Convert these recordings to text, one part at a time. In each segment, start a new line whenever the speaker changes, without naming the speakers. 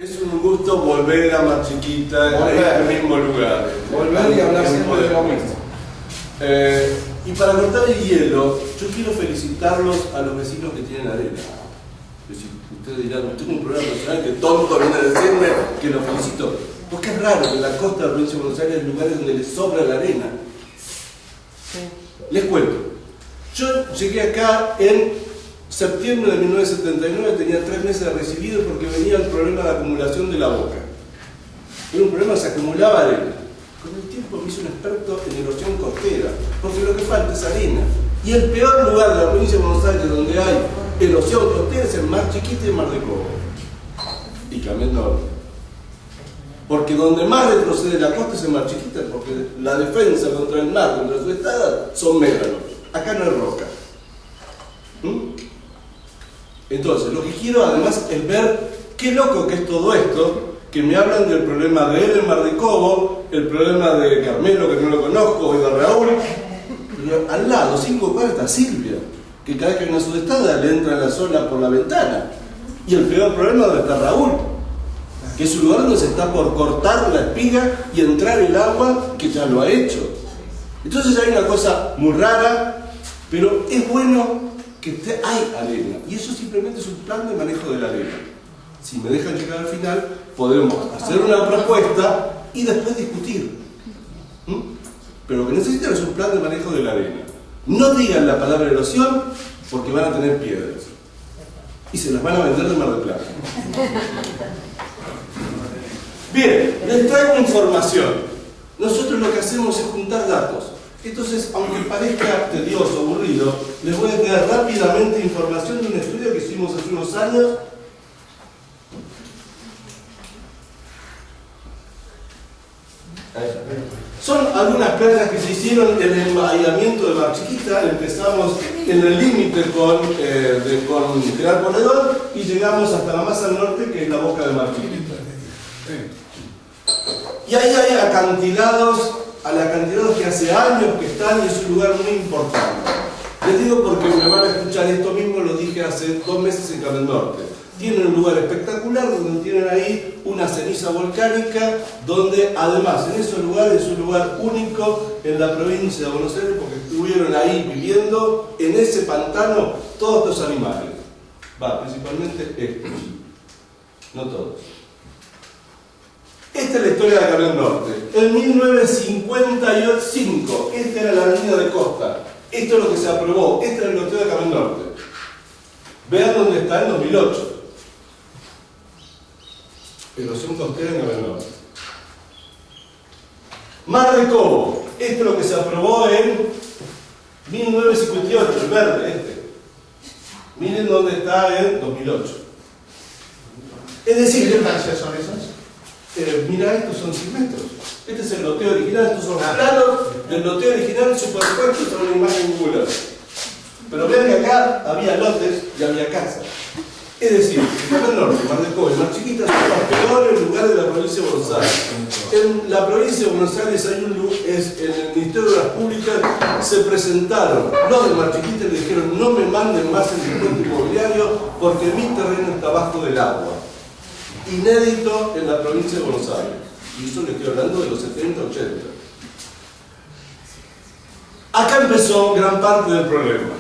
Es un gusto volver a Mar Chiquita, en este mismo lugar.
Volver y hablar siempre de lo mismo.
Y para cortar el hielo, yo quiero felicitarlos a los vecinos que tienen arena. Ustedes dirán, tengo un problema personal, que tonto viene a decirme que los felicito. Porque es raro que en la costa de la provincia de Buenos Aires hay lugares donde les sobra la arena. Les cuento. Yo llegué acá en septiembre de 1979, tenía 3 meses de recibido porque venía el problema de acumulación de la boca. Era un problema, se acumulaba arena. Con el tiempo me hice un experto en erosión costera, porque lo que falta es arena. Y el peor lugar de la provincia de Buenos Aires donde hay erosión costera es en Mar Chiquita y Mar de Cobo. Y Camel Norte. Porque donde más retrocede la costa es en Mar Chiquita, porque la defensa contra el mar, contra su estada, son médanos. Acá no hay roca. Entonces, lo que quiero además es ver qué loco que es todo esto, que me hablan del problema de él en Mar de Cobo, el problema de Carmelo, que no lo conozco, o de Raúl. Pero al lado, 5 cuadras, está Silvia, que cada vez que hay una sudestada le entra en la zona por la ventana. Y el peor problema donde está Raúl, que es un lugar donde se está por cortar la espiga y entrar el agua, que ya lo ha hecho. Entonces hay una cosa muy rara, pero es bueno que hay arena, y eso simplemente es un plan de manejo de la arena. Si me dejan llegar al final, podemos hacer una propuesta y después discutir. Pero lo que necesitan es un plan de manejo de la arena. No digan la palabra erosión, porque van a tener piedras. Y se las van a vender de Mar del Plata. Bien, les traigo información. Nosotros lo que hacemos es juntar datos. Entonces, aunque parezca tedioso, aburrido, les voy a dar rápidamente información de un estudio que hicimos hace unos años. Son algunas playas que se hicieron en el embahillamiento de Mar Chiquita. Empezamos en el límite con General Ponedor y llegamos hasta la más al norte, que es la boca de Mar Chiquita. Y ahí hay acantilados que hace años que están, y es un lugar muy importante. Les digo porque me van a escuchar esto mismo, lo dije hace 2 meses en Camel Norte. Tienen un lugar espectacular donde tienen ahí una ceniza volcánica, donde además en esos lugares es un lugar único en la provincia de Buenos Aires, porque estuvieron ahí viviendo en ese pantano todos estos animales. Principalmente estos, no todos. Esta es la historia de Camel Norte. En 1955, esta era la avenida de costa. Esto es lo que se aprobó. Este era el loteo de Camel Norte. Vean dónde está en 2008. Erosión costera en Camel Norte. Mar de Cobo. Esto es lo que se aprobó en 1958, el verde este. Miren dónde está en 2008. Es decir,
¿qué distancias son esas?
Mira, estos son 100 metros. Este es el loteo original, estos son planos del loteo original superpuestos a una imagen Google. Pero vean que acá había lotes y había casas. Es decir, Camel Norte, Mar de Cobo y Mar Chiquita son los peores lugares de la provincia de Buenos Aires. En la provincia de Buenos Aires hay en el Ministerio de Obras Públicas se presentaron los de Mar Chiquita y le dijeron: no me manden más el impuesto inmobiliario porque mi terreno está bajo del agua. Inédito en la provincia de Buenos Aires. Y eso le estoy hablando de los 70, 80. Acá empezó gran parte del problema.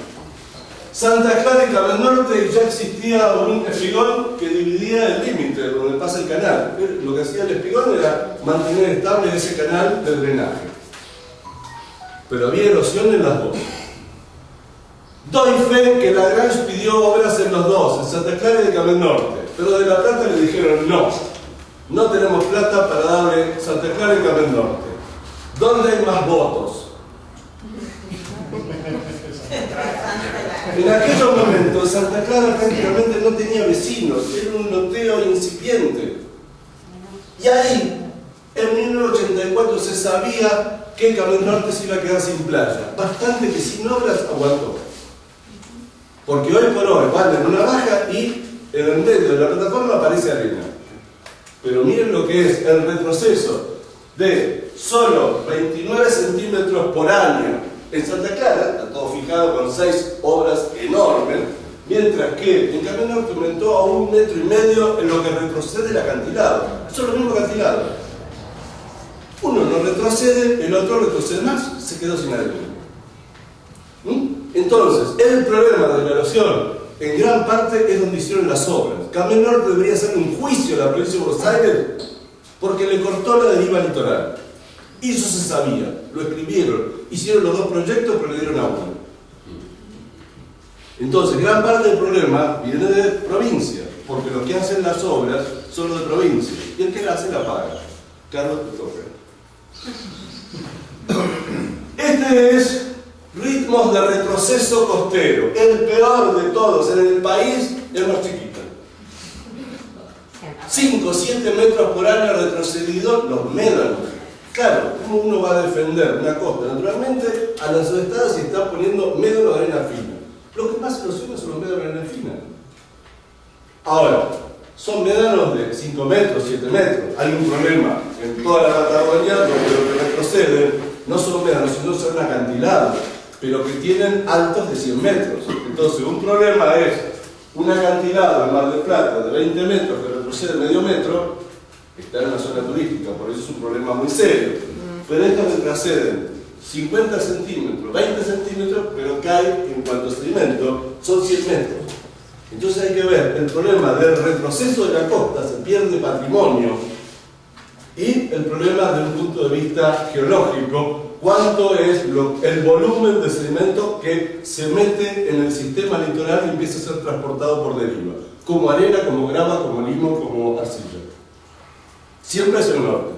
Santa Clara y Camel Norte ya existía un espigón que dividía el límite donde pasa el canal. Lo que hacía el espigón era mantener estable ese canal de drenaje. Pero había erosión en las dos. Doy fe que la Grange pidió obras en los dos, en Santa Clara y de Camel Norte. Pero de La Plata le dijeron: no tenemos plata para darle Santa Clara y Camel Norte. ¿Dónde hay más votos? En aquellos momentos Santa Clara prácticamente no tenía vecinos, era un loteo incipiente. Y ahí, en 1984, se sabía que Camel Norte se iba a quedar sin playa. Bastante que sin obras aguantó. Porque hoy por hoy van en una baja y en el medio de la plataforma aparece arena. Pero miren lo que es el retroceso de solo 29 centímetros por año en Santa Clara, está todo fijado con 6 obras enormes, Mientras que en Carmen Norte aumentó a 1,5 metros en lo que retrocede el acantilado. Eso es lo mismo acantilado. Uno no retrocede, el otro retrocede más, se quedó sin arena. Entonces, el problema de la erosión en gran parte es donde hicieron las obras. Carmen Norte debería hacer un juicio a la provincia de Buenos Aires porque le cortó la deriva litoral. Y eso se sabía, lo escribieron, hicieron los dos proyectos pero le dieron a uno. Entonces, gran parte del problema viene de provincia, porque los que hacen las obras son los de provincia, y el que la hace la paga. Carlos, te toca. Este es ritmos de retroceso costero, el peor de todos en el país, es más chiquita. 5 o 7 metros por año retrocedido los médanos. Claro, ¿cómo uno va a defender una costa? Naturalmente, a las sudestadas se está poniendo médanos de arena fina. Lo que más erosiona son los médanos de arena fina. Ahora, son médanos de 5 metros, 7 metros. Hay un problema en toda la Patagonia donde lo que retroceden no son médanos, sino son acantilados, pero que tienen altos de 100 metros. Entonces, un problema es un acantilado en Mar del Plata de 20 metros que retrocede medio metro, está en la zona turística, por eso es un problema muy serio. Pero estos retroceden 50 centímetros, 20 centímetros, pero cae en cuanto a sedimento, son 100 metros. Entonces hay que ver el problema del retroceso de la costa, se pierde patrimonio, y el problema desde un punto de vista geológico, cuánto es el volumen de sedimento que se mete en el sistema litoral y empieza a ser transportado por deriva, como arena, como grava, como limo, como arcilla. Siempre hacia el norte.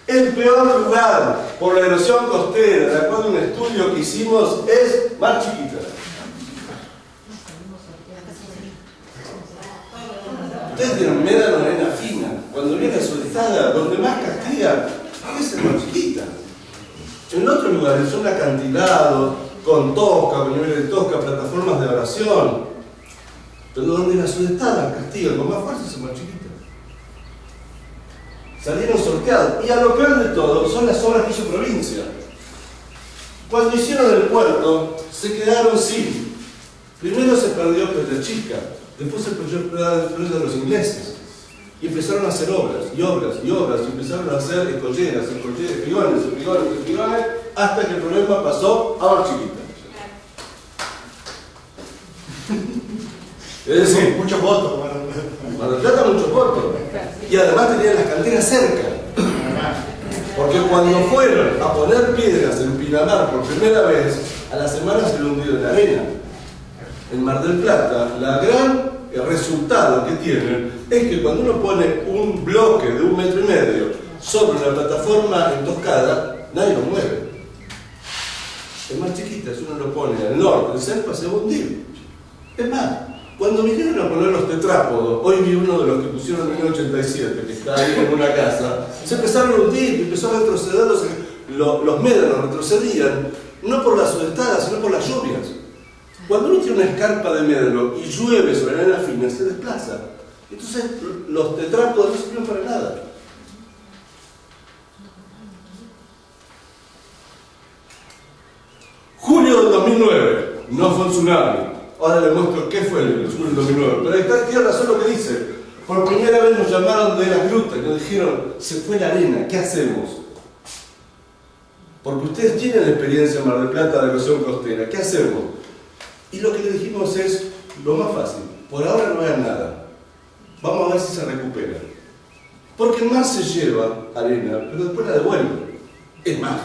El peor lugar por la erosión costera, de acuerdo a un estudio que hicimos, es Mar Chiquita. Ustedes tienen médanos de arena fina. Cuando viene a Sudestada, donde más castiga, es en Mar Chiquita. En otros lugares son acantilados, con tosca, con niveles de tosca, plataformas de oración. Pero donde la Sudestada castiga con más fuerza es en Mar Chiquita. Salieron sorteados. Y a lo peor de todo son las obras que hizo provincia. Cuando hicieron el puerto, se quedaron sin. Primero se perdió Playa Chica, después se perdió de los ingleses. Y empezaron a hacer obras, y obras, y obras, y empezaron a hacer escolleras, espigones, hasta que el problema pasó a Mar Chiquita. Es decir,
muchos votos.
Mar del Plata muchos votos. Y además tenían las canteras cerca. Porque cuando fueron a poner piedras en Pinamar por primera vez, a la semana se le hundió en la arena. En Mar del Plata, el resultado que tienen es que cuando uno pone un bloque de 1,5 metros sobre una plataforma entoscada, nadie lo mueve. Es más chiquita, si uno lo pone al norte, el Selpa se va a hundir. Es más, cuando vinieron a poner los tetrápodos, hoy vi uno de los que pusieron en 1987, que está ahí en una casa, se empezaron a hundir, empezó a retroceder, los médanos retrocedían, no por las sudestadas, sino por las lluvias. Cuando uno tiene una escarpa de médano y llueve sobre la arena fina, se desplaza. Entonces los tetrápodos no sirven para nada. Julio del 2009, no fue un tsunami. Ahora les muestro qué fue el julio del 2009. Pero ahí está, tiene razón lo que dice. Por primera vez nos llamaron de las grutas, nos dijeron, se fue la arena, ¿qué hacemos? Porque ustedes tienen experiencia en Mar del Plata de erosión costera, ¿qué hacemos? Y lo que le dijimos es lo más fácil. Por ahora no hagan nada. Vamos a ver si se recupera. Porque el mar se lleva arena, pero después la devuelve. Es más,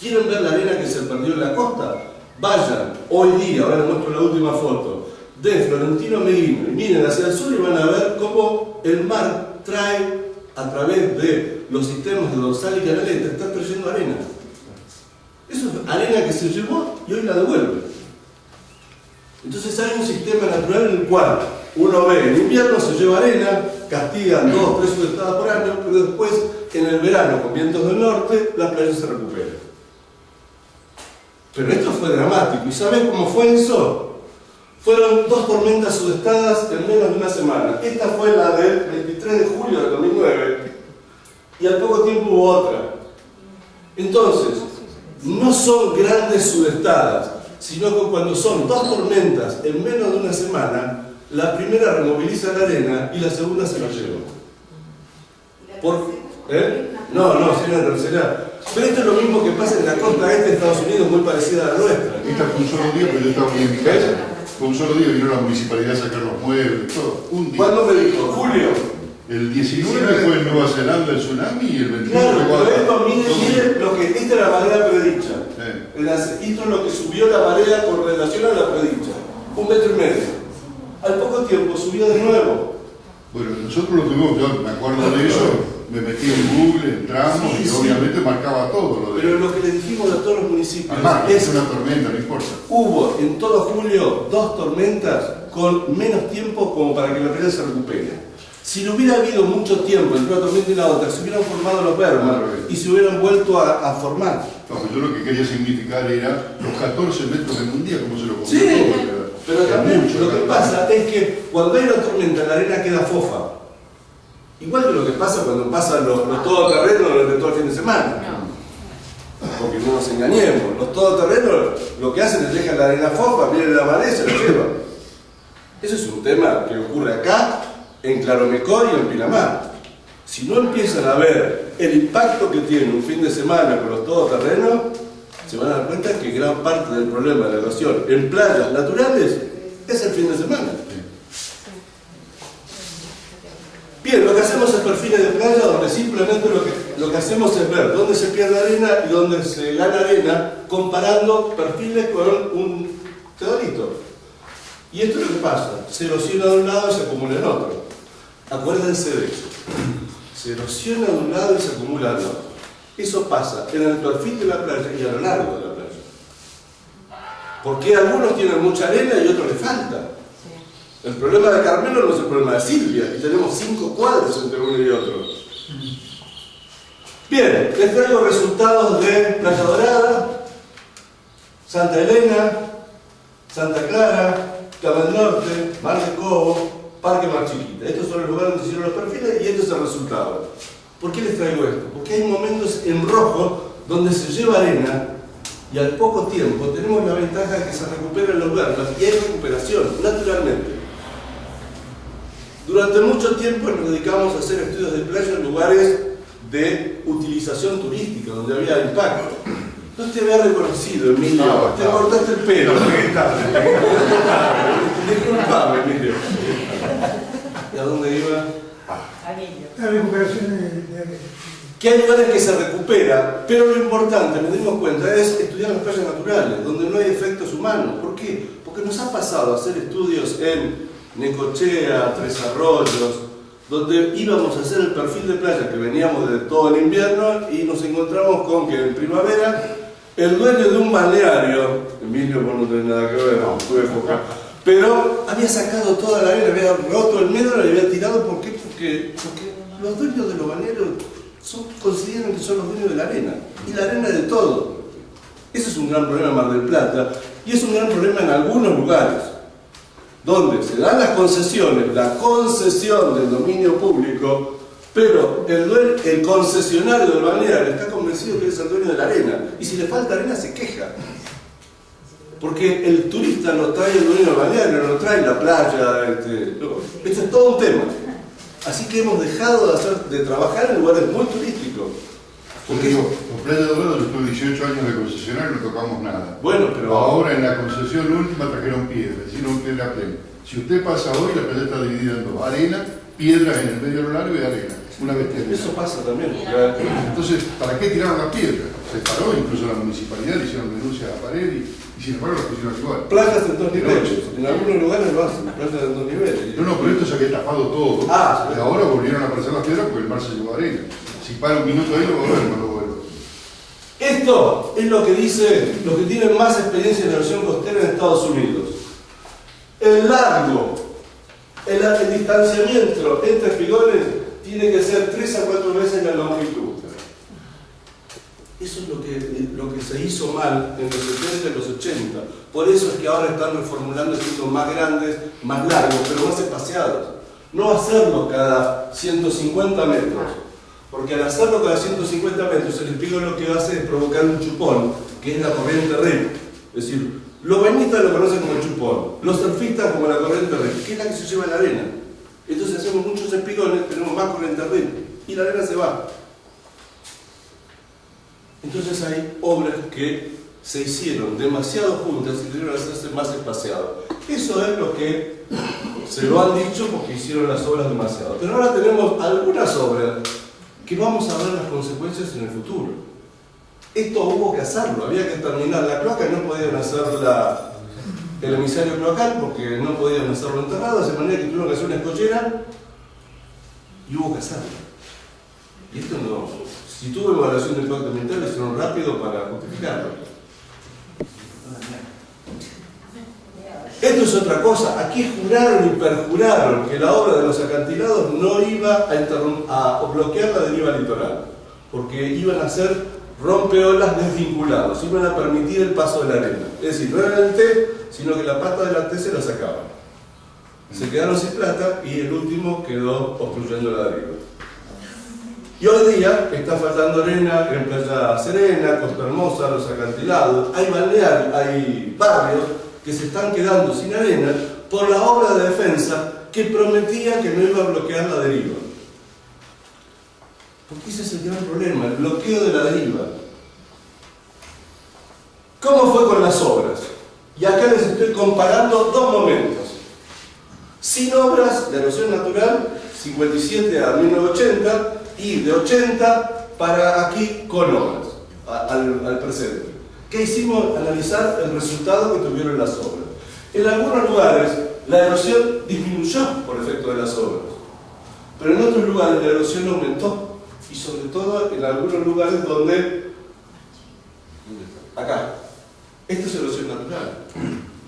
¿quieren ver la arena que se perdió en la costa? Vayan, hoy día, ahora les muestro la última foto, de Florentino Meguino, y miren hacia el sur y van a ver cómo el mar trae, a través de los sistemas de dorsal y canaleta, está trayendo arena. Eso es arena que se llevó y hoy la devuelve. Entonces hay un sistema natural en el cual uno ve, en invierno se lleva arena, castigan 2 o 3 sudestadas por año, pero después, en el verano, con vientos del norte, la playa se recupera. Pero esto fue dramático. ¿Y saben cómo fue eso? Fueron 2 tormentas sudestadas en menos de una semana. Esta fue la del 23 de julio del 2009 y al poco tiempo hubo otra. Entonces, no son grandes sudestadas. sino que cuando son 2 tormentas en menos de una semana, la primera removiliza la arena y la segunda se la lleva. No, sería la tercera. Pero esto es lo mismo que pasa en la costa este de Estados Unidos, muy parecida a la nuestra.
Esta fue un solo día, pero yo estaba aquí en mi casa. Fue un solo día, vino la municipalidad a sacar los muebles, todo. Un día.
¿Cuándo me dijo? ¿Julio?
El 19 fue en Nueva Zelanda el tsunami y el 21
Claro,
fue
pero esto, mire lo que, esta es la marea predicha. Esto es lo que subió la marea con relación a la predicha. 1,5 metros. Al poco tiempo subió de nuevo.
Bueno, nosotros lo tuvimos, yo me acuerdo de eso, me metí en Google, entramos y obviamente marcaba todo lo de...
Pero lo que le dijimos a todos los municipios
es una tormenta, no importa.
Hubo en todo julio 2 tormentas con menos tiempo como para que la red se recupere. Si no hubiera habido mucho tiempo entre una tormenta y la otra, se hubieran formado los bermas y se hubieran vuelto a formar.
No, yo lo que quería significar era los 14 metros en un día, como se lo contó.
Sí, pero también lo que pasa es que cuando hay una tormenta la arena queda fofa. Igual que lo que pasa cuando pasan los todoterrenos durante todo el fin de semana. Porque no nos engañemos, los todoterrenos lo que hacen es dejar la arena fofa, viene la marea y se la lleva. Eso es un tema que ocurre acá, en Claromecó y en Pinamar. Si no empiezan a ver el impacto que tiene un fin de semana con los todoterrenos, se van a dar cuenta que gran parte del problema de la erosión en playas naturales es el fin de semana. Bien, lo que hacemos es perfiles de playa donde simplemente lo que hacemos es ver dónde se pierde arena y dónde se gana arena, comparando perfiles con un teodolito. Y esto es lo que pasa, se erosiona de un lado y se acumula en otro. Acuérdense de eso. Se erosiona de un lado y se acumula en otro. Eso pasa en el perfil de la playa y a lo largo de la playa. Porque algunos tienen mucha arena y otros les falta. El problema de Carmelo no es el problema de Silvia, y tenemos 5 cuadros entre uno y otro. Bien, les traigo resultados de Playa Dorada, Santa Elena, Santa Clara, Cabo del Norte, Mar de Cobo, Parque Mar Chiquita. Estos son los lugares donde se hicieron los perfiles y este es el resultado. ¿Por qué les traigo esto? Porque hay momentos en rojo donde se lleva arena y al poco tiempo tenemos la ventaja de que se recuperan los bermas y hay recuperación, naturalmente. Durante mucho tiempo nos dedicamos a hacer estudios de playa en lugares de utilización turística, donde había impacto. No te había reconocido, Emilio. Te cortaste el pelo. Disculpame, Emilio. ¿Y a dónde iba?
La recuperación de...
Que hay lugares que se recupera, pero lo importante, nos dimos cuenta, es estudiar las playas naturales, donde no hay efectos humanos. ¿Por qué? Porque nos ha pasado a hacer estudios en Necochea, Tres Arroyos, donde íbamos a hacer el perfil de playa que veníamos de todo el invierno y nos encontramos con que en primavera el dueño de un balneario, Emilio, vos no tenés nada que ver con tu época, pero había sacado toda la arena, había roto el metro y había tirado. ¿Por qué? Porque los dueños de los balnearios consideran que son los dueños de la arena, y la arena es de todo. Ese es un gran problema en Mar del Plata, y es un gran problema en algunos lugares donde se dan las concesiones, la concesión del dominio público, pero el concesionario del balneario está convencido que es el dueño de la arena, y si le falta arena se queja. Porque el turista no trae el dueño del balneario, no trae la playa, esto es todo un tema. Así que hemos dejado de trabajar en lugares muy turísticos.
Porque digo, con Playa Dorada yo estuve 18 años de concesionario y no tocamos nada.
Bueno, pero
ahora en la concesión última trajeron piedra, hicieron piedra plena. Si usted pasa hoy, la playa está dividida en dos: arena, piedras en el medio de lo largo y arena. Una bestialidad.
Eso pasa también.
Entonces, ¿para qué tiraron la piedra? Se paró, incluso la municipalidad le hicieron denuncia a la pared y sin embargo lo pusieron igual.
Playas en 2 niveles. En algunos lugares lo hacen, playas en 2 niveles.
No, pero esto se había tapado todo.
Y
ahora volvieron a aparecer las piedras porque el mar se llevó arena. Si para un minuto ahí, no va a ver, no lo vuelvo.
Esto es lo que dice los que tienen más experiencia en erosión costera en Estados Unidos. El largo, el distanciamiento entre espigones tiene que ser 3 a 4 veces la longitud. Eso es lo que se hizo mal en los 70 y los 80. Por eso es que ahora están reformulando siendo más grandes, más largos, pero más espaciados. No hacerlo cada 150 metros. Porque al hacerlo cada 150 metros, el espígolo lo que hace es provocar un chupón, que es la corriente REM. Es decir, Los bañistas lo conocen como el chupón, los surfistas como la corriente río, que es la que se lleva la arena. Entonces hacemos muchos espigones, tenemos más corriente río y la arena se va. Entonces hay obras que se hicieron demasiado juntas y debieron hacerse más espaciadas. Eso es lo que se lo han dicho porque hicieron las obras demasiado. Pero ahora tenemos algunas obras que vamos a ver las consecuencias en el futuro. Esto hubo que hacerlo, había que terminar la cloaca, no podían hacer el emisario cloacal porque no podían hacerlo enterrado, de manera que tuvieron que hacer una escollera y hubo que hacerlo. Y esto no, si tuvo evaluación de impacto ambiental, lo hicieron rápido para justificarlo. Esto es otra cosa, aquí juraron y perjuraron que la obra de los acantilados no iba a bloquear la deriva litoral, porque iban a ser rompeolas desvinculados, iban a permitir el paso de la arena. Es decir, no era el T, sino que la pata de la T se la sacaban. Se quedaron sin plata y el último quedó obstruyendo la deriva. Y hoy día está faltando arena en Playa Serena, Costa Hermosa, los acantilados, hay barrios que se están quedando sin arena por la obra de defensa que prometía que no iba a bloquear la deriva. Porque ese es el gran problema, el bloqueo de la deriva. ¿Cómo fue con las obras? Y acá les estoy comparando dos momentos. Sin obras, la erosión natural, 57 a 1980, y de 80 para aquí con obras, al presente. ¿Qué hicimos? Analizar el resultado que tuvieron las obras. En algunos lugares la erosión disminuyó por efecto de las obras, pero en otros lugares la erosión aumentó, y sobre todo en algunos lugares donde... acá. Esto es erosión natural.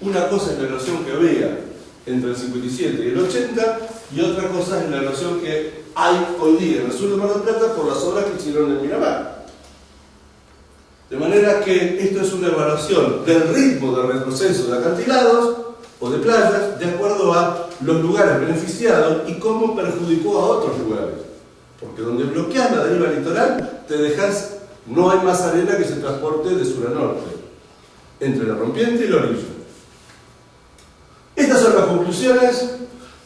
Una cosa es la erosión que había entre el 57 y el 80, y otra cosa es la erosión que hay hoy día en el sur de Mar del Plata por las obras que hicieron en Miramar. De manera que esto es una evaluación del ritmo de retroceso de acantilados o de playas de acuerdo a los lugares beneficiados y cómo perjudicó a otros lugares. Porque donde bloqueas la deriva litoral, te dejas, no hay más arena que se transporte de sur a norte, entre la rompiente y la orilla. Estas son las conclusiones.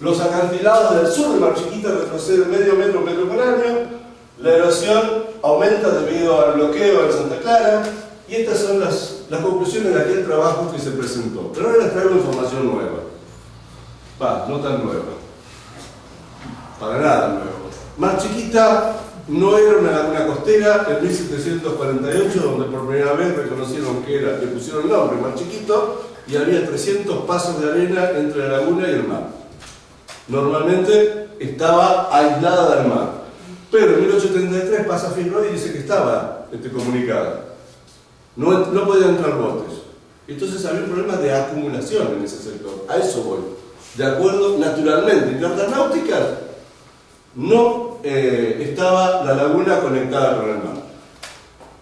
Los acantilados del sur de Mar Chiquita retroceden medio metro por año. La erosión aumenta debido al bloqueo en Santa Clara. Y estas son las conclusiones de aquel trabajo que se presentó. Pero ahora les traigo información nueva. No tan nueva. Para nada nueva. Mar Chiquita no era una laguna costera. En 1748, donde por primera vez reconocieron que era, le pusieron el nombre Mar Chiquito, y había 300 pasos de arena entre la laguna y el mar. Normalmente estaba aislada del mar, pero en 1833 pasa Figueroa y dice que estaba comunicada. No podían entrar botes. Entonces había un problema de acumulación en ese sector. A eso voy. De acuerdo, naturalmente, en cartas náuticas no estaba la laguna conectada con el mar.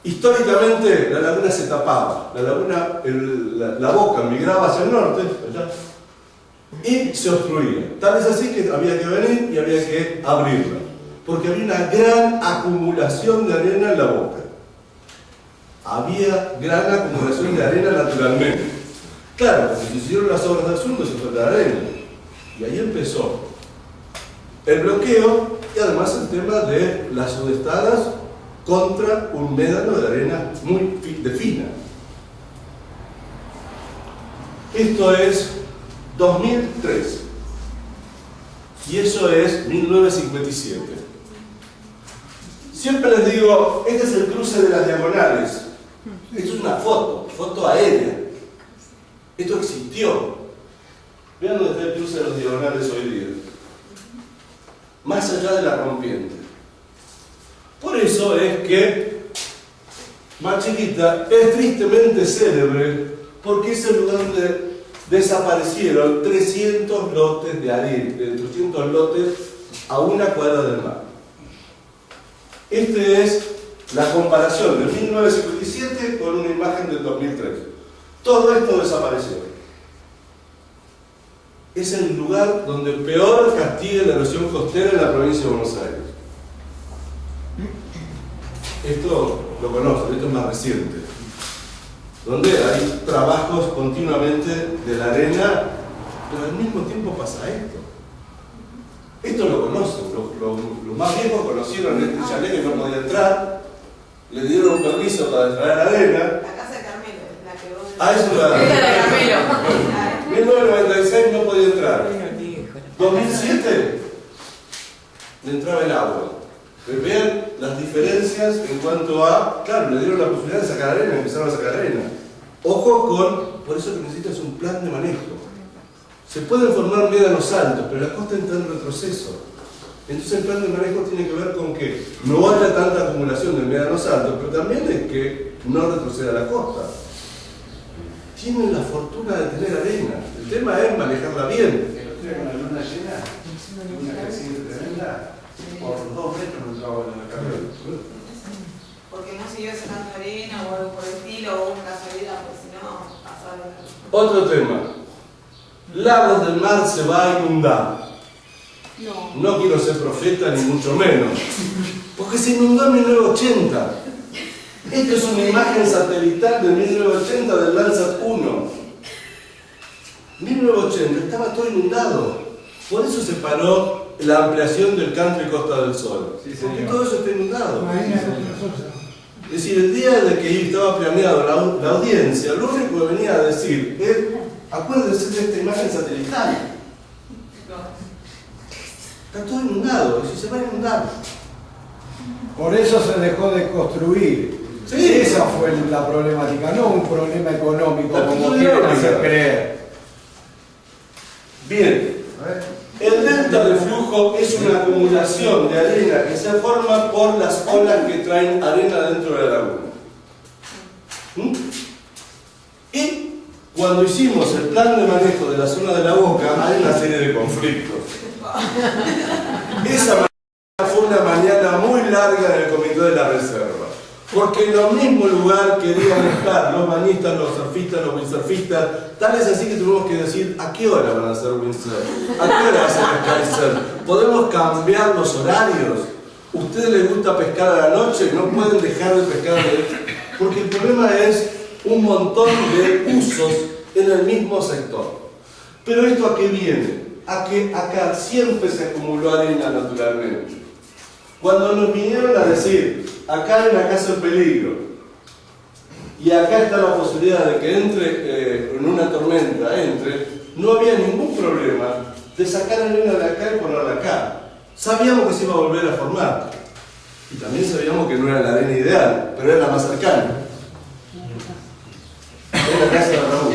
Históricamente la laguna se tapaba, la boca migraba hacia el norte, allá, y se obstruía. Tal es así que había que venir y había que abrirla, porque había una gran acumulación de arena en la boca. Había gran acumulación de arena naturalmente. Claro, porque se hicieron las obras del sur, no se fue la arena. Y ahí empezó el bloqueo y además el tema de las sudestadas contra un médano de arena muy fina. Esto es 2003 y eso es 1957. Siempre les digo, este es el cruce de las diagonales. Esto es una foto aérea. Esto existió. Vean dónde está el cruce de los diagonales hoy día. Más allá de la rompiente. Por eso es que Mar Chiquita es tristemente célebre, porque es el lugar donde desaparecieron 300 lotes de arena, 300 lotes a una cuadra del mar. Esta es la comparación de 1957 con una imagen del 2003. Todo esto desapareció. Es el lugar donde peor castiga la erosión costera en la provincia de Buenos Aires. Esto lo conocen, esto es más reciente. donde hay trabajos continuamente de la arena, pero al mismo tiempo pasa esto. Esto lo conocen, los más viejos conocieron este chalet que no podía entrar, le dieron un permiso para extraer arena.
La casa de Carmelo, la que vos...
Ah, eso es la...
Esta de Carmelo.
1996 no podía entrar. 2007 le entraba el agua. Vean las diferencias en cuanto a... Claro, le dieron la posibilidad de sacar arena, empezaron a sacar arena. Ojo con... Por eso que necesitas un plan de manejo. Se pueden formar médanos altos, pero la costa entra en retroceso. Entonces el plan de manejo tiene que ver con que no haya tanta acumulación de médanos altos, pero también es que no retroceda la costa. Tienen la fortuna de tener arena. El tema es manejarla bien.
El otro día con la luna llena, una creciente tremenda, por 2 metros no entraba en la carrera.
Porque no siguió sacando arena o algo por el estilo, o una casualidad, porque si no, pasaba.
Otro tema. Lagos del Mar se va a inundar. No quiero ser profeta ni mucho menos. Porque se inundó en 1980. Esta es una imagen satelital de 1980 del Landsat 1. 1980 estaba todo inundado. Por eso se paró la ampliación del country Costa del Sol.
Sí,
porque
señor.
todo eso está inundado.
Marina contra Sosa.
Es decir, el día de que estaba planeado la audiencia, lo único que venía a decir es: acuérdense de esta imagen satelital. Está todo inundado, y si se va a inundar.
Por eso se dejó de construir.
Sí.
Esa fue la problemática, no un problema económico
La
como
actitud
quieren
dinámica.
hacer creer.
Bien, el delta de flujo es una acumulación de arena que se forma por las olas que traen arena dentro de la laguna. ¿Mm? Y cuando hicimos el plan de manejo de la zona de la Boca, hay una serie de conflictos. Esa mañana fue una mañana muy larga en el comité de la reserva, porque en el mismo lugar querían estar los bañistas, los surfistas, los windsurfistas. Tal es así que tuvimos que decir: ¿a qué hora van a hacer windsurf? ¿A qué hora va a ser skysurf? ¿Podemos cambiar los horarios? ¿Ustedes les gusta pescar a la noche? ¿No pueden dejar de pescar a la noche? Porque el problema es un montón de usos en el mismo sector. Pero ¿esto a qué viene? A que acá siempre se acumuló arena naturalmente. Cuando nos vinieron a decir: acá hay una casa en peligro y acá está la posibilidad de que entre en una tormenta, no había ningún problema de sacar arena de acá y ponerla acá. Sabíamos que se iba a volver a formar y también sabíamos que no era la arena ideal, pero era la más cercana. Era la casa de Raúl.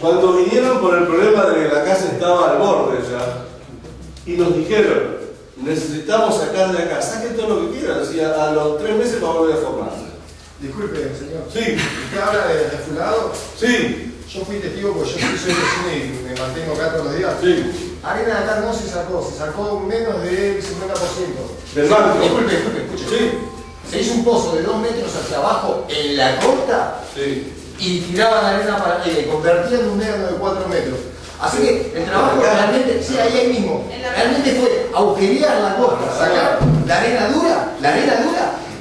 Cuando vinieron por el problema de que la casa estaba al borde ya y nos dijeron: necesitamos sacar de acá, saquen todo lo que quieran, decía, a los 3 meses va a volver a formarse.
Disculpe, señor.
Sí,
¿Usted habla de refulado?
sí,
Yo fui testigo porque yo soy vecino y me mantengo acá todos los días.
sí.
Arena de acá no se sacó menos del 50%.
Del banco.
Disculpe, escuche.
Sí,
Se hizo un pozo de 2 metros hacia abajo en la costa
sí.
y tiraban arena para convertían un médano de 4 metros. Así que el trabajo realmente, sí, ahí mismo, realmente fue agujerear la costa, sacar la arena dura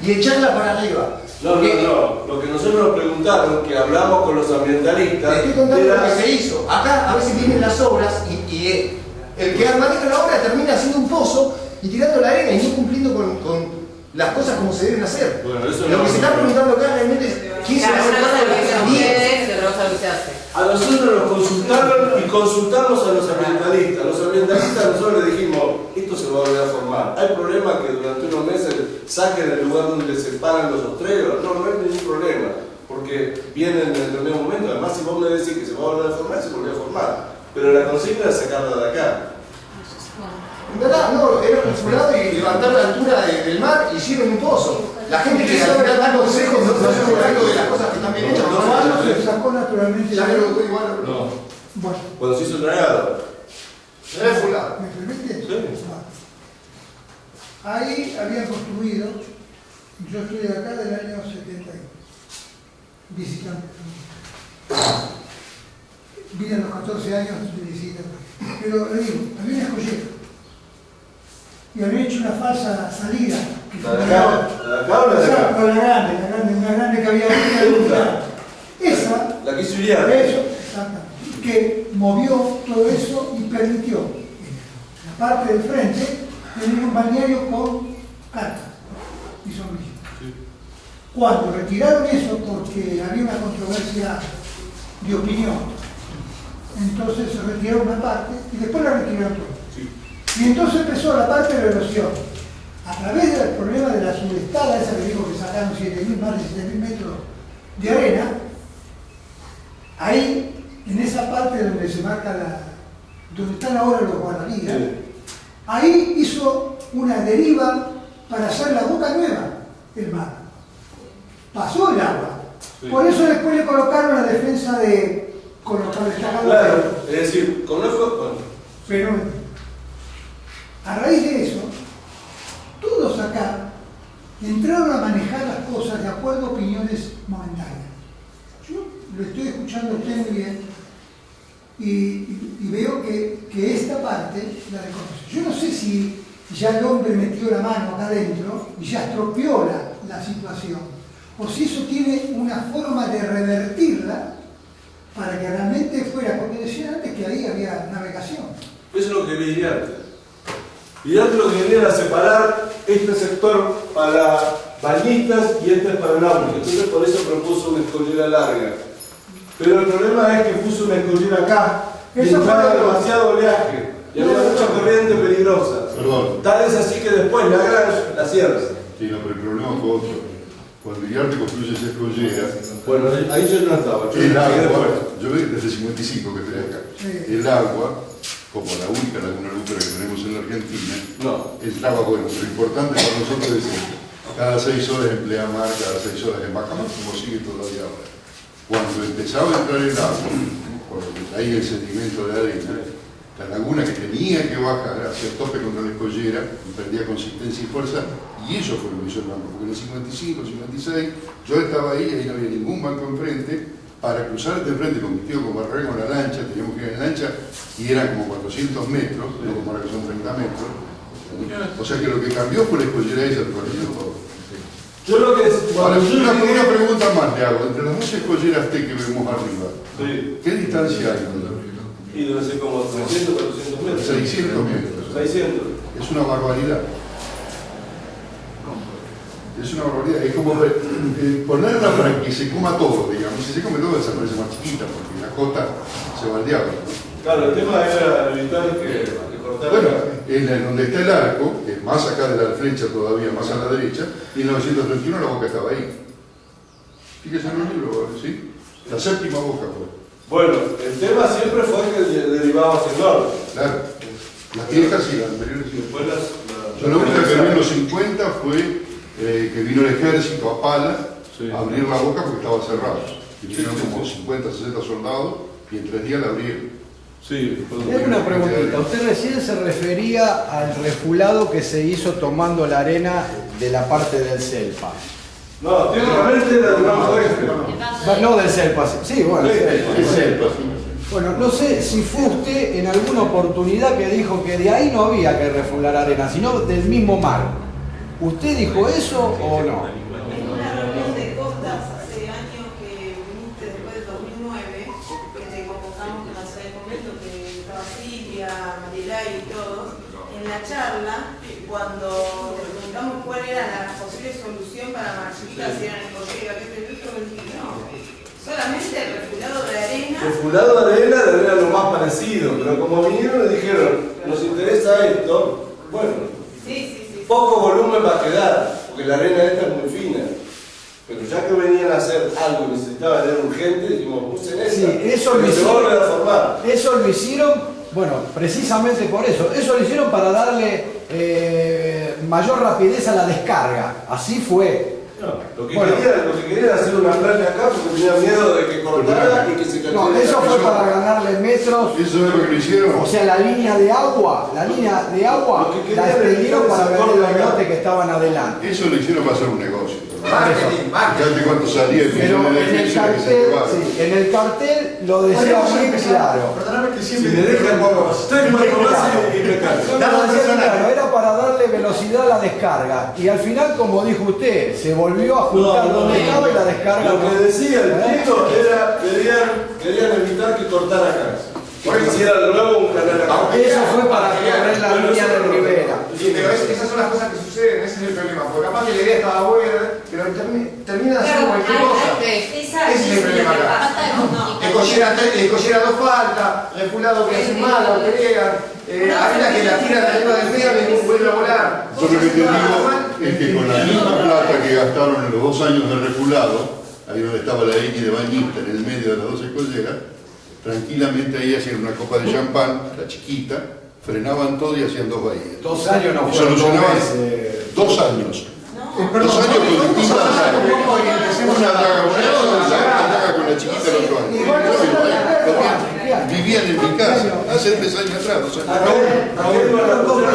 y echarla para arriba.
No, lo que nosotros nos preguntaron, que hablamos con los ambientalistas,
Te estoy contando
era-
lo que se hizo. Acá a veces vienen las obras y el que maneja la obra termina haciendo un pozo y tirando la arena y no cumpliendo con las cosas como se deben hacer.
Bueno, eso
Lo
no-
que se está preguntando acá realmente es quién se va a hacer
Una cosa
cargo
lo
de
que
las
dicen
vías.
ustedes y otra cosa lo que se hace.
A nosotros nos consultaron y consultamos a los ambientalistas. Los ambientalistas nosotros les dijimos: esto se va a volver a formar. ¿Hay problema que durante unos meses saquen el lugar donde se paran los ostreros? No, no hay ningún problema, porque vienen en el determinado momento. Además, si vos me decís que se va a volver a formar, se volvió a formar. Pero la consigna es sacarla de acá.
En verdad, no, era un fulado y levantar la altura del mar y hicieron un pozo. La gente que al final da consejos no se hace cargo de las cosas que están bien hechas.
No, se sacó naturalmente.
Ya me lo doy igual.
No.
Bueno,
Cuando se hizo el dragado.
Era fulado.
¿me permite?
Sí.
Ahí habían construido, yo estoy acá del año 71, visitante. Vine a los 14 años de visita. Pero le digo, había una escollera. Y había hecho una falsa salida.
¿La de acá? ¿La de acá o la de acá?
Exacto, una grande que había ahí. Esa
La quiso Iriar.
Eso, exactamente. Que movió todo eso y permitió en la parte del frente tener un balneario con carpas y sombrillas.
Sí.
Cuando retiraron eso, porque había una controversia de opinión, entonces se retiraron una parte y después la retiraron toda.
Sí.
Y entonces empezó la parte de la erosión. A través del problema de la subestada, esa que digo que sacaron más de 7.000 metros de arena, ahí, en esa parte donde se marca donde están ahora los guardavidas,
Sí.
ahí hizo una deriva para hacer la boca nueva, el mar. Pasó el agua.
Sí.
Por eso después le colocaron la defensa de colocar destacados.
Claro, es decir, conozco. Bueno,
Pero a raíz de eso, todos acá entraron a manejar las cosas de acuerdo a opiniones momentáneas. Yo lo estoy escuchando a usted muy bien y veo que esta parte la reconoce. Yo no sé si ya el hombre metió la mano acá adentro y ya estropeó la situación, o si eso tiene una forma de revertirla para que realmente fuera, porque decían antes que ahí había navegación.
eso es lo que quería Iriarte. Iriarte lo que quería era separar este sector para bañistas y este para náuticos. Entonces por eso propuso una escollera larga. Pero el problema es que puso una escollera acá y
Eso
entraba
fue-
demasiado oleaje y había mucha corriente peligrosa.
Perdón.
Tal es así que después la Grange la cierra.
Sí, no, pero el problema fue otro. Cuando Iriarte construye esa escollera,
Bueno, ahí yo no estaba. Yo
el
llegué
agua,
después.
yo veo desde el 55 que estoy acá,
Sí.
el agua, como la única laguna lúpera que tenemos en la Argentina,
No.
entraba, bueno, lo importante para nosotros es esto. Cada 6 horas emplea mar, cada 6 horas en Bacamar, como sigue todavía ahora. Cuando empezaba a entrar el agua, cuando ahí el sedimento de arena, la laguna que tenía que bajar hacia el tope contra la escollera, perdía consistencia y fuerza, y eso fue lo que hizo el banco, porque en el 55, 56, yo estaba ahí y ahí no había ningún banco enfrente. Para cruzar de frente con mi tío con Barragán con la lancha, teníamos que ir en lancha y eran como 400 metros, no como ahora que son 30 metros. O sea que lo que cambió fue la escollera esa, todo.
Yo lo que es.
Ahora,
Cuando yo
una
llegué-
pregunta más le hago. Entre las dos escolleras T que vemos arriba,
Sí.
¿qué distancia hay?
Y debe ser como 300, 400 metros.
600 metros.
600.
Es una barbaridad. Es una barbaridad. Es como ponerla para que se coma todo, digamos. Si se come todo, desaparece más chiquita, porque la cota se baldeaba, ¿no?
Claro, el tema era evitar que cortara.
Bueno, en donde está el arco, que es más acá de la flecha todavía, más a la derecha, y en 1931 la boca estaba ahí. Fíjese en el libro, ¿sí? La séptima boca fue.
Bueno, el tema siempre fue que derivaba hacia el norte.
Claro. Las viejas y las anteriores sí.
Después las.
Yo lo único que vi en los 50 fue que vino el ejército a pala
Sí.
a abrir la boca porque estaba cerrado. Y vinieron como 50, 60 soldados y en 3 días la abrieron.
Sí,
Tengo una preguntita. Usted recién se refería al refulado que se hizo tomando la arena de la parte del Selpa.
No, técnicamente era de Bajo Oeste.
No del Selpa, sí, bueno.
Sí,
Selpa.
Es el paso.
Bueno, no sé si fue usted en alguna oportunidad que dijo que de ahí no había que refular arena, sino del mismo mar. ¿Usted dijo eso o no?
En una reunión de costas hace años que viniste después del 2009, que te convocamos con la ciudad de convento, que estaba Silvia, Marilay y todos, en la charla, cuando te preguntamos cuál era la posible solución para Marchita, si eran escollera, que te dijo, que no, solamente el refulado de arena.
Refulado de arena era lo más parecido, pero como vinieron le dijeron, nos interesa esto, bueno,
Sí.
poco volumen va a quedar, porque la arena esta es muy fina. Pero ya que venían a hacer algo y necesitaban, era urgente, dijimos, usen esa.
Sí, eso
pero
lo
se
hicieron.
vuelven a formar.
Eso lo hicieron, bueno, precisamente por eso. Eso lo hicieron para darle mayor rapidez a la descarga. Así fue.
No, lo que
Bueno.
querían era hacer una playa acá porque tenían miedo de que cortara y que se cayera.
No, eso fue para ganarle metros.
Eso es lo que lo hicieron.
O sea, la línea de agua
Lo que querían
la
era
extendieron
evitar
para
ese
ver
corte
los
acá.
lotes que estaban adelante.
Eso lo hicieron para hacer un negocio.
Marketing,
Fíjate cuánto salía el
Pero
millón de
en el
edificios que se
cartel,
llevaron.
sí, en el cartel lo decía muy claro.
Perdóname que
Si
siempre
me dejan 3 4 más y me canso.
Lo decía claro, era para darle velocidad a la descarga. Y al final, como dijo usted, se volvió a juntar donde estaba y la descarga.
Lo que decía el chico era querían evitar que cortara acá. Que hiciera de nuevo un canal acá.
Eso fue para correr la línea de Rivera.
Sí, pero esas son las cosas que suceden, ese es el problema. Porque capaz que la idea estaba buena, pero termina haciendo cualquier cosa. Ese es el problema acá. El collera no falta, el fulado que hace mal, lo pelean, arena que la tira de arriba del medio y vuelve a volar.
Yo lo que te digo es que con la misma plata que gastaron en los 2 años de refulado, ahí donde estaba la línea de bañista en el medio de las 12 colleras, tranquilamente ahí hacían una copa de champán, la chiquita, frenaban todo y hacían 2 bahías.
2 años no
Y
fueron 2
solucionaban
meses.
2 años.
Perdón,
2 años con distintas
un poco y empecemos
una
a...
daga con eso, una daga con la chiquita el otro año. Vivían en mi casa, hace 3 años atrás, 2 años atrás.
Raúl, iban a poner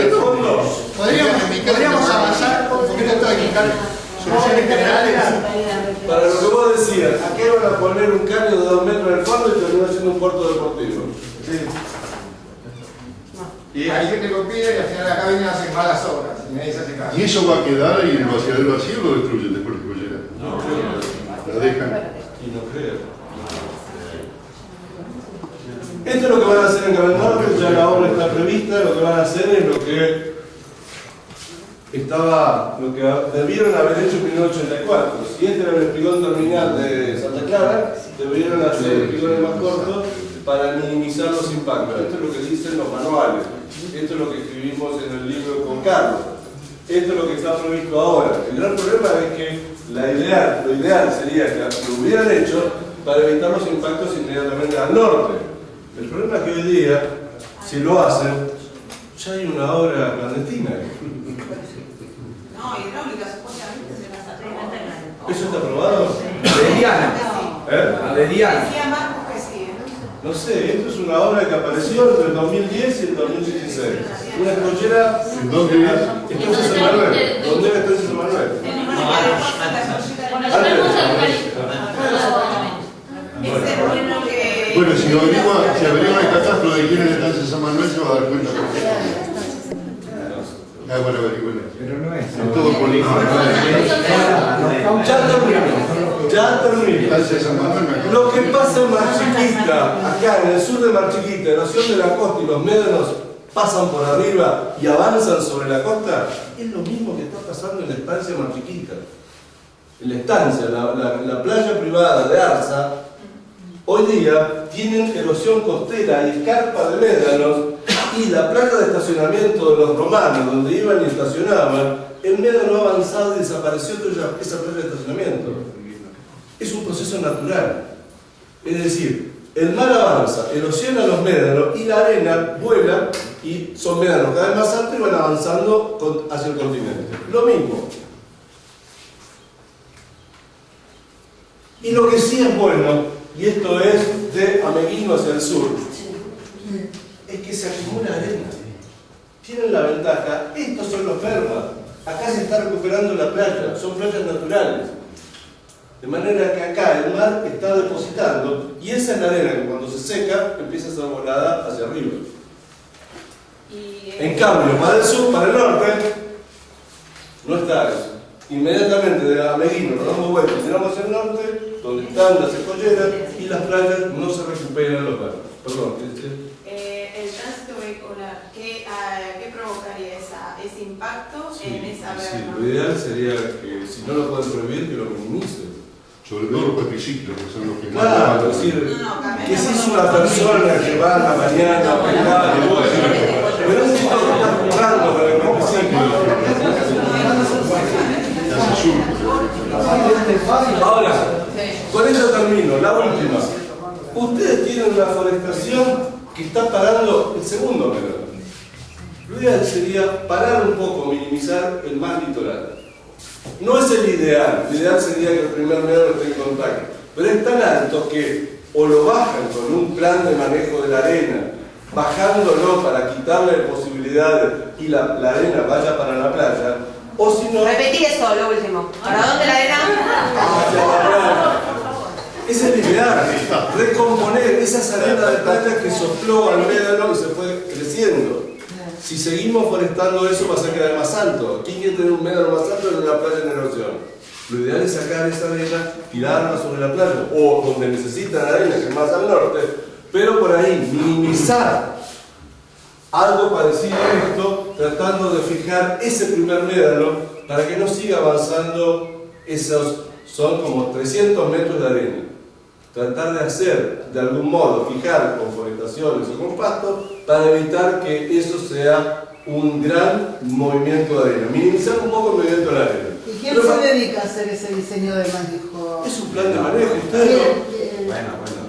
el fondo.
Podríamos avanzar un poquito hasta explicar soluciones generales.
Para lo que vos decías, aquí van a poner un caño de 2 metros en el fondo y terminó siendo un puerto deportivo.
Y hay gente que lo pide y al final acá vienen a hacer malas obras y nadie se hace caso.
Y eso va a quedar y el vaciadero vacío lo destruyen después de que llega. La dejan.
Y no creo. Esto es lo que van a hacer en Cabal Norte, ya la obra está prevista, lo que van a hacer es lo que debieron haber hecho en 1984. Si este era el espigón terminal de Santa Clara, debieron hacer espigones más cortos para minimizar los impactos. Esto es lo que dicen los manuales. Esto es lo que escribimos en el libro con Carlos. Esto es lo que está previsto ahora. El gran problema es que lo ideal sería que lo hubieran hecho para evitar los impactos inmediatamente al norte. El problema es que hoy día, si lo hacen, ya hay una obra clandestina.
No, hidráulica supuestamente se las aprobó.
¿Eso está aprobado?
De Diana.
¿Eh?
De Diana.
Decía Marcos que sí, ¿no?
No sé, esto es una obra que apareció entre el 2010 y el 2016. Una escollera.
¿En dónde es?
Esto es en San Manuel. ¿Dónde está en San Manuel?
Bueno, si averigua el catastro de quiénes están en San Manuel, se va a dar cuenta. Bueno, averigüen.
Pero no es.
Es todo político.
Ya termino.
Gracias, San Manuel, me acuerdo.
Lo que pasa en Mar Chiquita, acá en el sur de Mar Chiquita, erosión de la costa y los médanos pasan por arriba y avanzan sobre la costa, es lo mismo que está pasando en la estancia Mar Chiquita. En la estancia, la playa privada de Arza, hoy día tienen erosión costera y escarpa de médanos, y la playa de estacionamiento de los romanos, donde iban y estacionaban, el médano ha avanzado y desapareció toda esa playa de estacionamiento. Es un proceso natural. Es decir, el mar avanza, erosiona los médanos y la arena vuela y son médanos cada vez más altos y van avanzando hacia el continente. Lo mismo. Y lo que sí es bueno, y esto es de Ameguino hacia el sur, es que se acumula arena. Tienen la ventaja, estos son los permas. Acá se está recuperando la playa, son playas naturales. De manera que acá el mar está depositando, y esa es la arena que cuando se seca empieza a ser volada hacia arriba. En cambio, para el sur, para el norte, no está eso. Inmediatamente de Ameguino nos damos vuelta y tiramos hacia el norte, donde están las escolleras y las playas no se recuperan los barcos. Perdón, ¿qué dice?
El tránsito vehicular, ¿qué provocaría ese impacto en esa
Sí,
verna?
lo ideal sería que, si no lo pueden prohibir, que lo minimicen.
Sobre todo los cuatriciclos, que son los que más...
Claro, es decir, que si es una persona que va a la mañana a pescar, pero es un tipo que está jugando con el cuatriciclo. Ahora, con eso termino, la última. Ustedes tienen una forestación que está parando el segundo médano. Lo ideal sería parar un poco, minimizar el más litoral. No es el ideal sería que el primer médano esté en contacto, pero es tan alto que o lo bajan con un plan de manejo de la arena, bajándolo para quitarle posibilidades y la arena vaya para la playa, o si no...
Repetí eso, lo último. ¿Para dónde la arena?
hacia la playa. Es el ideal, recomponer esas arenas de playa que sopló al médano y se fue creciendo. Si seguimos forestando eso, va a ser cada vez más alto. ¿Quién quiere tener un médano más alto en una playa en erosión? Lo ideal es sacar esa arena, tirarla sobre la playa, o donde necesitan arena, que es más al norte, pero por ahí minimizar algo parecido a esto, tratando de fijar ese primer médano para que no siga avanzando. Esos son como 300 metros de arena. Tratar de hacer, de algún modo, fijar con forestaciones o con pasto para evitar que eso sea un gran movimiento de arena. Minimizar un poco el movimiento de la arena.
¿Y quién se dedica a hacer ese diseño de manejo?
Es un plan de manejo. Ustedes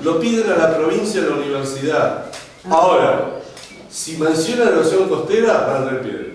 lo piden a la provincia, a la universidad. Ahora, si mencionan erosión costera, van a tener piedra.